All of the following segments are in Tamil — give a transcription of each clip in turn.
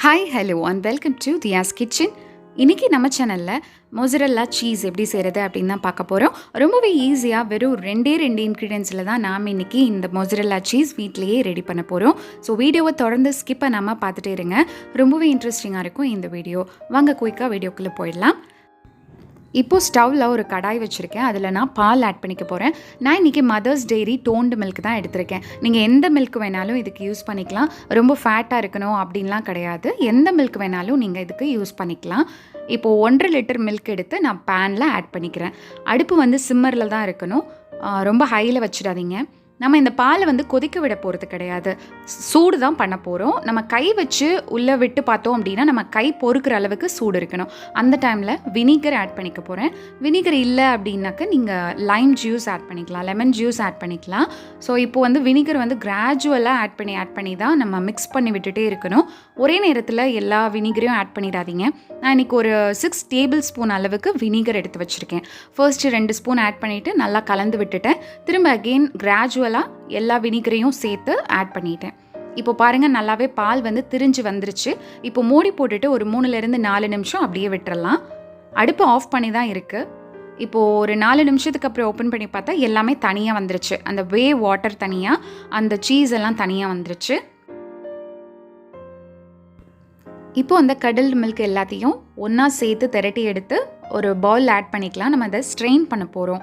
Hi hello and welcome to Thiya's kitchen. இன்றைக்கி நம்ம சேனலில் மொசரல்லா சீஸ் எப்படி செய்கிறது அப்படின்னு தான் பார்க்க போகிறோம். ரொம்பவே ஈஸியாக வெறும் ரெண்டு இன்க்ரீடியன்ஸில் தான் நாம் இன்றைக்கி இந்த மொசரல்லா சீஸ் வீட்டிலையே ரெடி பண்ண போகிறோம். ஸோ வீடியோவை தொடர்ந்து ஸ்கிப் பண்ணாமல் பார்த்துட்டே இருங்க. ரொம்பவே இன்ட்ரெஸ்டிங்காக இருக்கும் இந்த வீடியோ. வாங்க குயிக்காக வீடியோக்குள்ளே போயிடலாம். இப்போது ஸ்டவ்வில் ஒரு கடாய் வச்சுருக்கேன். அதில் நான் பால் ஆட் பண்ணிக்க போகிறேன். நான் இன்றைக்கி மதர்ஸ் டெய்ரி டோன்டு மில்க் தான் எடுத்திருக்கேன். நீங்கள் எந்த மில்க் வேணாலும் இதுக்கு யூஸ் பண்ணிக்கலாம். ரொம்ப ஃபேட்டாக இருக்கணும் அப்படின்லாம் கிடையாது. எந்த மில்க் வேணாலும் நீங்கள் இதுக்கு யூஸ் பண்ணிக்கலாம். இப்போது 1.5 லிட்டர் மில்க் எடுத்து நான் பேனில் ஆட் பண்ணிக்கிறேன். அடுப்பு வந்து சிம்மரில் தான் இருக்கணும், ரொம்ப ஹையில் வச்சிடாதீங்க. நம்ம இந்த பாலை வந்து கொதிக்க விட போகிறது கிடையாது, சூடு தான் பண்ண போகிறோம். நம்ம கை வச்சு உள்ளே விட்டு பார்த்தோம் அப்படின்னா நம்ம கை பொறுக்கிற அளவுக்கு சூடு இருக்கணும். அந்த டைமில் வினிகர் ஆட் பண்ணிக்க போகிறேன். வினிகர் இல்லை அப்படின்னாக்க நீங்கள் லைம் ஜூஸ் ஆட் பண்ணிக்கலாம், லெமன் ஜூஸ் ஆட் பண்ணிக்கலாம். ஸோ இப்போ வந்து வினிகர் வந்து கிராஜுவலாக ஆட் பண்ணி தான் நம்ம மிக்ஸ் பண்ணி விட்டுட்டே இருக்கணும். ஒரே நேரத்தில் எல்லா வினிகரையும் ஆட் பண்ணிடாதீங்க. நான் இன்றைக்கி ஒரு 6 டேபிள் ஸ்பூன் அளவுக்கு வினிகர் எடுத்து வச்சுருக்கேன். ஃபர்ஸ்ட்டு 2 ஸ்பூன் ஆட் பண்ணிவிட்டு நல்லா கலந்து விட்டுட்டேன். திரும்ப அகெயின் கிராஜுவலாக எல்லா வினிகரையும் சேர்த்து ஆட் பண்ணிட்டேன். இப்போ பாருங்கள், நல்லாவே பால் வந்து திரிஞ்சு வந்துருச்சு. இப்போ மூடி போட்டுட்டு ஒரு 3-4 நிமிஷம் அப்படியே விட்டுறலாம். அடுப்பு ஆஃப் பண்ணி தான் இருக்குது. இப்போது ஒரு 4 நிமிஷத்துக்கு அப்புறம் ஓப்பன் பண்ணி பார்த்தா எல்லாமே தனியாக வந்துருச்சு. அந்த வாட்டர் தனியாக, அந்த சீஸ் எல்லாம் தனியாக வந்துருச்சு. இப்போ அந்த கடல் மில்க் எல்லாத்தையும் ஒன்றா சேர்த்து திரட்டி எடுத்து ஒரு பவுல் ஆட் பண்ணிக்கலாம். நம்ம அதை ஸ்ட்ரெயின் பண்ண போகிறோம்.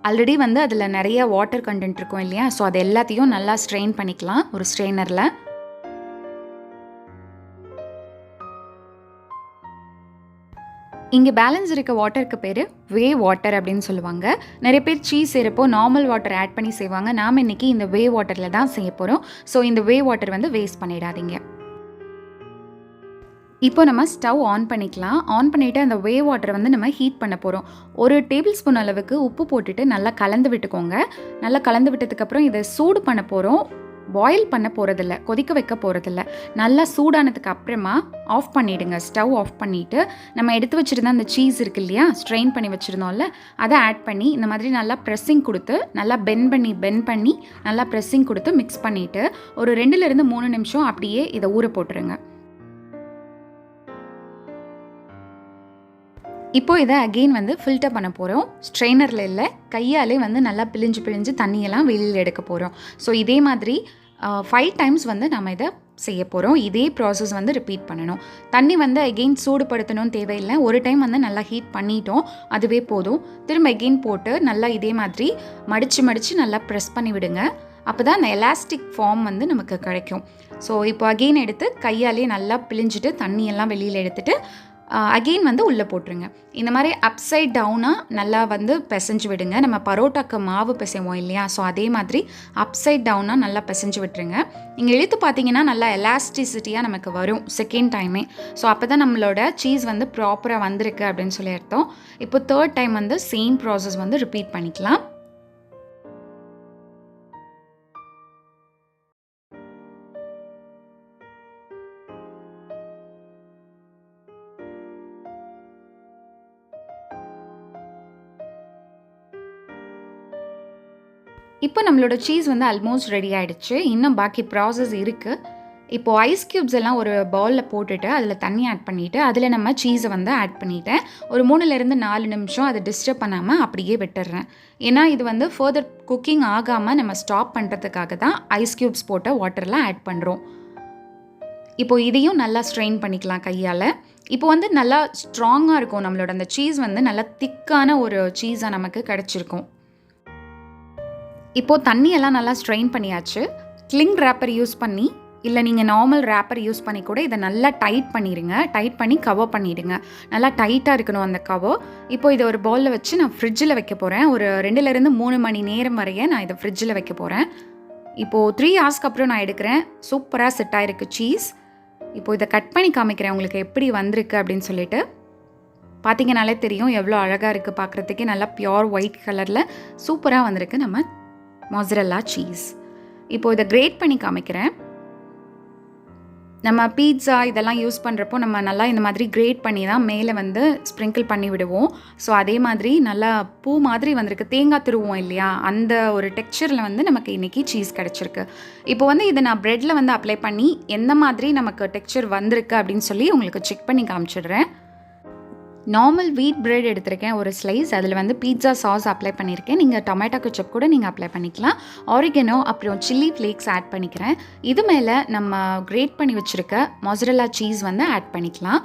ஆல்ரெடி வந்து அதில் நிறைய வாட்டர் கண்டென்ட் இருக்கும் இல்லையா, ஸோ அது எல்லாத்தையும் நல்லா ஸ்ட்ரெயின் பண்ணிக்கலாம் ஒரு ஸ்ட்ரெயினரில். இங்கே பேலன்ஸ் இருக்க வாட்டருக்கு பேர் வாட்டர் அப்படின்னு சொல்லுவாங்க. நிறைய பேர் சீஸ் செய்கிறப்போ நார்மல் வாட்டர் ஆட் பண்ணி செய்வாங்க. நாம் இன்றைக்கி இந்த வாட்டரில் தான் செய்ய போகிறோம். ஸோ இந்த வாட்டர் வந்து வேஸ்ட் பண்ணிடாதீங்க. இப்போ நம்ம ஸ்டவ் ஆன் பண்ணிக்கலாம். ஆன் பண்ணிவிட்டு அந்த வாட்டரை வந்து நம்ம ஹீட் பண்ண போகிறோம். ஒரு டேபிள் ஸ்பூன் அளவுக்கு உப்பு போட்டுட்டு நல்லா கலந்து விட்டுக்கோங்க. நல்லா கலந்து விட்டதுக்கப்புறம் இதை சூடு பண்ண போகிறோம். பாயில் பண்ண போகிறதில்ல, கொதிக்க வைக்க போகிறதில்ல. நல்லா சூடானதுக்கு அப்புறமா ஆஃப் பண்ணிவிடுங்க. ஸ்டவ் ஆஃப் பண்ணிவிட்டு நம்ம எடுத்து வச்சுருந்த அந்த சீஸ் இருக்கு இல்லையா, ஸ்ட்ரெயின் பண்ணி வச்சுருந்தோம்ல, அதை ஆட் பண்ணி இந்த மாதிரி நல்லா ப்ரெஸ்ஸிங் கொடுத்து நல்லா பெண்ட் பண்ணி நல்லா ப்ரெஸ்ஸிங் கொடுத்து மிக்ஸ் பண்ணிவிட்டு ஒரு 2-3 நிமிஷம் அப்படியே இதை ஊற போட்டுருங்க. இப்போது இதை அகெயின் வந்து ஃபில்டர் பண்ண போகிறோம். ஸ்ட்ரெயினரில் இல்லை, கையாலே வந்து நல்லா பிழிஞ்சு தண்ணியெல்லாம் வெளியில் எடுக்க போகிறோம். ஸோ இதே மாதிரி 5 டைம்ஸ் வந்து நம்ம இதை செய்ய போகிறோம். இதே ப்ராசஸ் வந்து ரிப்பீட் பண்ணணும். தண்ணி வந்து அகெயின் சூடுபடுத்தணும்னு தேவையில்லை. ஒரு டைம் வந்து நல்லா ஹீட் பண்ணிட்டோம், அதுவே போதும். திரும்ப அகெயின் போட்டு நல்லா இதே மாதிரி மடித்து நல்லா ப்ரெஸ் பண்ணி விடுங்க. அப்போ தான் அந்த எலாஸ்டிக் ஃபார்ம் வந்து நமக்கு கிடைக்கும். ஸோ இப்போ அகெயின் எடுத்து கையாலே நல்லா பிழிஞ்சிட்டு தண்ணியெல்லாம் வெளியில் எடுத்துகிட்டு அகெயின் வந்து உள்ளே போட்டுருங்க. இந்த மாதிரி அப்சைட் டவுனாக நல்லா வந்து பிசைஞ்சு விடுங்க. நம்ம பரோட்டாக்கு மாவு பிசைவோம் இல்லையா, ஸோ அதே மாதிரி அப்சைட் டவுனாக நல்லா பிசைஞ்சு விட்டுருங்க. நீங்கள் இழுத்து பார்த்தீங்கன்னா நல்லா எலாஸ்டிசிட்டியாக நமக்கு வரும் செகண்ட் டைமே. ஸோ அப்போ தான் நம்மளோட சீஸ் வந்து ப்ராப்பராக வந்திருக்கு அப்படின்னு சொல்லி அர்த்தம். இப்போ 3rd டைம் வந்து சேம் ப்ராசஸ் வந்து ரிப்பீட் பண்ணிக்கலாம். இப்போ நம்மளோட சீஸ் வந்து ஆல்மோஸ்ட் ரெடி ஆகிடுச்சு. இன்னும் பாக்கி ப்ராசஸ் இருக்குது. இப்போது ஐஸ் க்யூப்ஸ் எல்லாம் ஒரு பவுலில் போட்டுட்டு அதில் தண்ணி ஆட் பண்ணிவிட்டு அதில் நம்ம சீஸை வந்து ஆட் பண்ணிவிட்டேன். ஒரு 3-4 நிமிஷம் அதை டிஸ்டர்ப் பண்ணாமல் அப்படியே விட்டுடுறேன். ஏன்னா இது வந்து ஃபர்தர் குக்கிங் ஆகாமல் நம்ம ஸ்டாப் பண்ணுறதுக்காக தான் ஐஸ் க்யூப்ஸ் போட்ட வாட்டரில் ஆட் பண்ணுறோம். இப்போது இதையும் நல்லா ஸ்ட்ரெயின் பண்ணிக்கலாம் கையால். இப்போ வந்து நல்லா ஸ்ட்ராங்காக இருக்கும். நம்மளோட அந்த சீஸ் வந்து நல்லா திக்கான ஒரு சீஸாக நமக்கு கிடச்சிருக்கும். இப்போது தண்ணியெல்லாம் நல்லா ஸ்ட்ரெயின் பண்ணியாச்சு. கிளிங் ரேப்பர் யூஸ் பண்ணி, இல்லை நீங்கள் நார்மல் ரேப்பர் யூஸ் பண்ணி கூட இதை நல்லா டைட் பண்ணிடுங்க. டைட் பண்ணி கவர் பண்ணிவிடுங்க. நல்லா டைட்டாக இருக்கணும் அந்த கவர். இப்போ இதை ஒரு பவுலில் வச்சு நான் ஃப்ரிட்ஜில் வைக்க போகிறேன். ஒரு 2-3 மணி நேரம் வரைய நான் இதை ஃப்ரிட்ஜில் வைக்க போகிறேன். இப்போது 3 ஹவர்ஸ்க்கு அப்புறம் நான் எடுக்கிறேன். சூப்பராக செட் ஆகிருக்கு சீஸ். இப்போது இதை கட் பண்ணி காமிக்கிறேன் உங்களுக்கு எப்படி வந்திருக்கு அப்படின்னு சொல்லிட்டு. பார்த்தீங்கனாலே தெரியும் எவ்வளோ அழகாக இருக்குது பார்க்குறதுக்கே. நல்லா பியோர் ஒயிட் கலரில் சூப்பராக வந்திருக்கு நம்ம மொசரல்லா சீஸ். இப்போது இதை கிரேட் பண்ணி காமிக்கிறேன். நம்ம பீட்ஸா இதெல்லாம் யூஸ் பண்ணுறப்போ நம்ம நல்லா இந்த மாதிரி கிரேட் பண்ணி தான் மேலே வந்து ஸ்ப்ரிங்கிள் பண்ணி விடுவோம். ஸோ அதே மாதிரி நல்லா பூ மாதிரி வந்திருக்கு. தேங்காய் துருவோம் இல்லையா, அந்த ஒரு டெக்ஸ்சரில் வந்து நமக்கு இன்றைக்கி சீஸ் கிடச்சிருக்கு. இப்போ வந்து இதை நான் ப்ரெட்டில் வந்து அப்ளை பண்ணி எந்த மாதிரி நமக்கு டெக்ஸ்சர் வந்திருக்கு அப்படின்னு சொல்லி உங்களுக்கு செக் பண்ணி காமிச்சிடுறேன். நார்மல் வீட் பிரெட் எடுத்திருக்கேன் ஒரு ஸ்லைஸ். அதில் வந்து பீட்சா சாஸ் அப்ளை பண்ணியிருக்கேன். நீங்கள் டொமேட்டோ கெச்சப் கூட நீங்கள் அப்ளை பண்ணிக்கலாம். ஆரிகனோ அப்புறம் சில்லி ஃப்ளேக்ஸ் ஆட் பண்ணிக்கிறேன். இது மேலே நம்ம கிரேட் பண்ணி வச்சுருக்க மொசரெல்லா சீஸ் வந்து ஆட் பண்ணிக்கலாம்.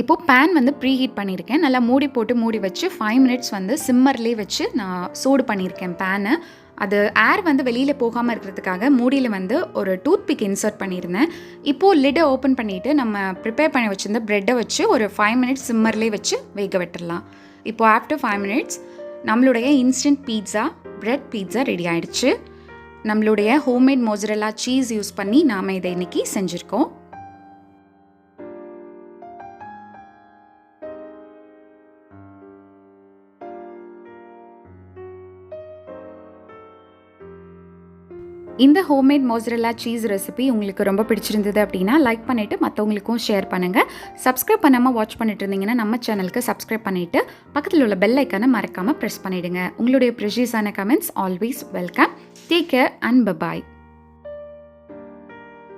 இப்போது பேன் வந்து ப்ரீ ஹீட் பண்ணியிருக்கேன். நல்லா மூடி போட்டு மூடி வச்சு 5 மினிட்ஸ் வந்து சிம்மர்லேயே வச்சு நான் சூடு பண்ணியிருக்கேன் பேனை. அது ஏர் வந்து வெளியில் போகாமல் இருக்கிறதுக்காக மூடியில் வந்து ஒரு டூத் பிக் இன்சர்ட் பண்ணியிருந்தேன். இப்போது லிட்டை ஓப்பன் பண்ணிவிட்டு நம்ம ப்ரிப்பேர் பண்ணி வச்சுருந்த ப்ரெட்டை வச்சு ஒரு 5 மினிட்ஸ் சிம்மர்லேயே வச்சு வேக விட்டுடலாம். இப்போது ஆஃப்டர் 5 மினிட்ஸ் நம்மளுடைய instant pizza bread pizza ready ஆகிடுச்சு. நம்மளுடைய ஹோம்மேட் மொசரெல்லா சீஸ் யூஸ் பண்ணி நாம் இதை இன்றைக்கி செஞ்சுருக்கோம். இந்த ஹோம்மேட் மொசரெல்லா சீஸ் ரெசிபி உங்களுக்கு ரொம்ப பிடிச்சிருந்தது அப்படின்னா லைக் பண்ணிவிட்டு மற்றவங்களுக்கும் ஷேர் பண்ணுங்கள். சப்ஸ்கிரைப் பண்ணாமல் வாட்ச் பண்ணிட்டு இருந்தீங்கன்னா நம்ம சேனலுக்கு சப்ஸ்கிரைப் பண்ணிவிட்டு பக்கத்தில் உள்ள பெல் ஐக்கானை மறக்காமல் ப்ரெஸ் பண்ணிவிடுங்க. உங்களுடைய ப்ரெஷியஸான comments always welcome. Take care and by.